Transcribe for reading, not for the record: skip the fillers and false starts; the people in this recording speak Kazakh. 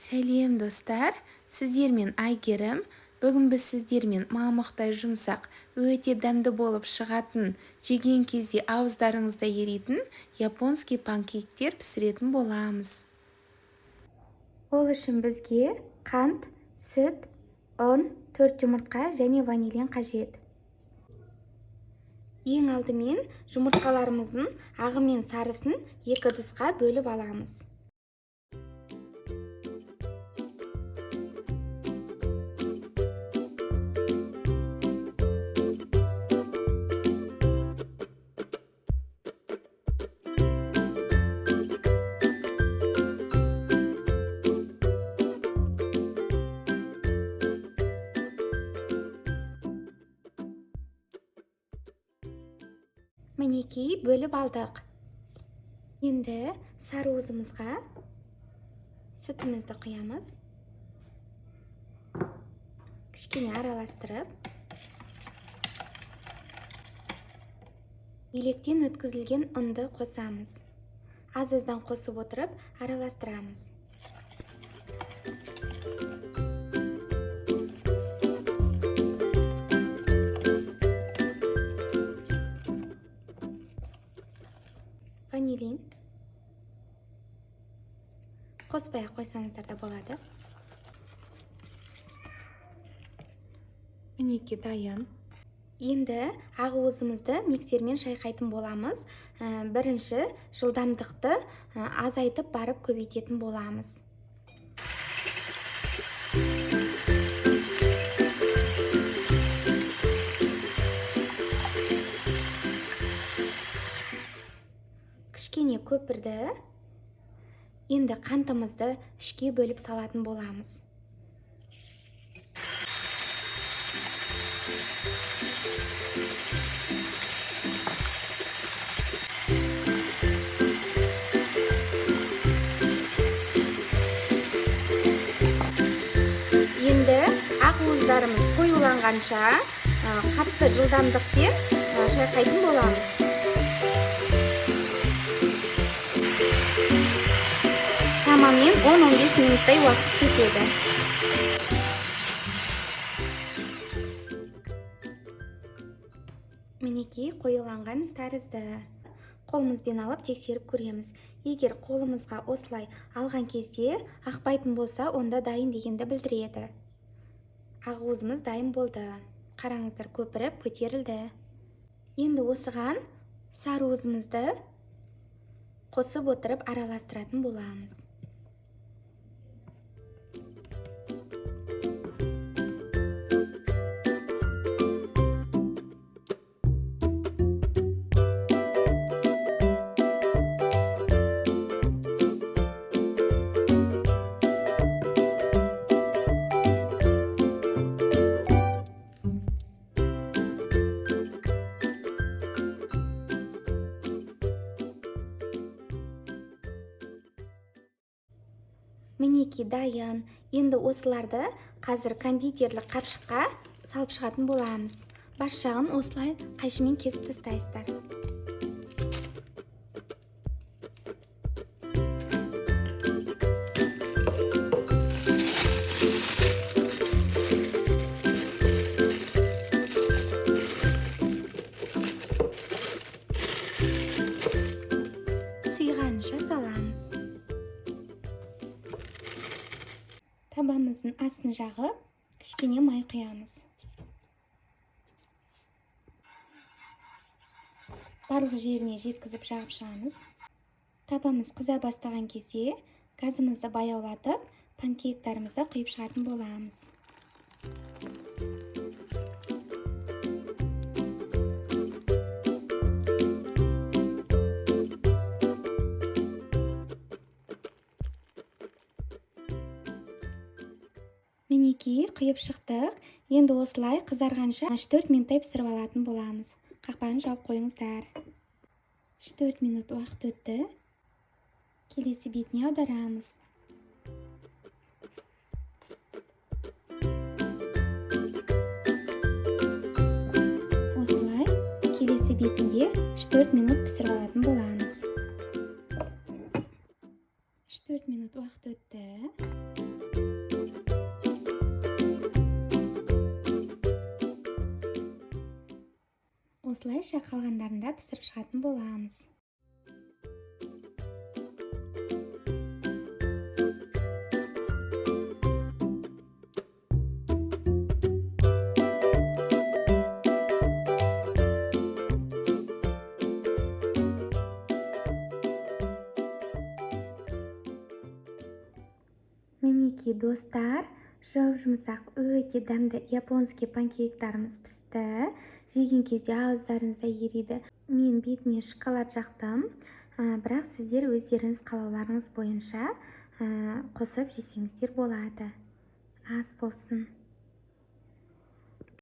Сәлем достар, сіздермен Айгерім. Бүгін біз сіздермен мамықтай жұмсақ, өте дәмді болып шығатын, жеген кезде ауыздарыңызда еритін японский панкейктер пісіретін боламыз. Ол үшін бізге қант, сүт, ұн, 4 жұмыртқа және ванилин қажет. Ең алдымен жұмыртқаларымыздың ағы мен сарысын 2 ыдысқа бөліп аламыз. Мінекей бөліп алдық. Енді сары уызымызға сүтімізді құямыз. Кішкене араластырып, електен өткізілген ұнды қосамыз. Аз-аздан қосып отырып, араластырамыз. Ванилин қоспай қойсаңыздар да болады. Мінекей дайын. Енді ақ уызымызды миксермен шайқайтын боламыз. Бірінші жылдамдықты азайтып барып көбейтетін боламыз. Кішкене көпірді. Енді қантымызды ішке бөліп салатын боламыз. Енді ақ уыздарымыз қоюланғанша қатты жылдамдықпен шайқайтын боламыз. Шамамен 10-15 минуттай уақыт кетеді. Мінекей қоюланған тәрізді. Қолымызбен алып тексеріп көреміз. Егер қолымызға осылай алған кезде ақпайтын болса, онда дайын дегенді білдіреді. Ақ уызымыз дайын болды. Қараңыздар, көпіріп көтерілді. Енді осыған сары уызымызды қосып отырып араластыратын боламыз. Мінекей дайын. Енді осыларды қазір кондитерлік қапшыққа салып шығатын боламыз. Бас жағын осылай қайшымен кесіп тастайсыздар. Сыйғанша саламыз. Табамыздың астын жағып, кішкене май құямыз. Барлық жеріне жеткізіп жағып шығамыз. Табамыз қыза бастаған кезде газымызды баяулатып, панкейктарымызды құйып шығатын боламыз. Мінекей құйып шықтық. Енді осылай қызарғанша 4 минуттай пісіріп алатын боламыз. Қақпағын жауып қойыңыздар. 4 минут уақыт өтті. Келесі бетіне аударамыз. Осылай келесі бетінде 4 минут пісіріп алатын боламыз. 4 минут уақыт өтті. осылайша қалғандарын да пісіріп шығатын боламыз. Мінекей достар, жұмсақ өте дәмді японский панкейктарымыз пісті. Жеген кезде ауыздарыңызда ериді. Мен бетіне шоколад жақтым, бірақ сіздер өздеріңіз қалауларыңыз бойынша қосып жесеңіздер болады. Ас болсын.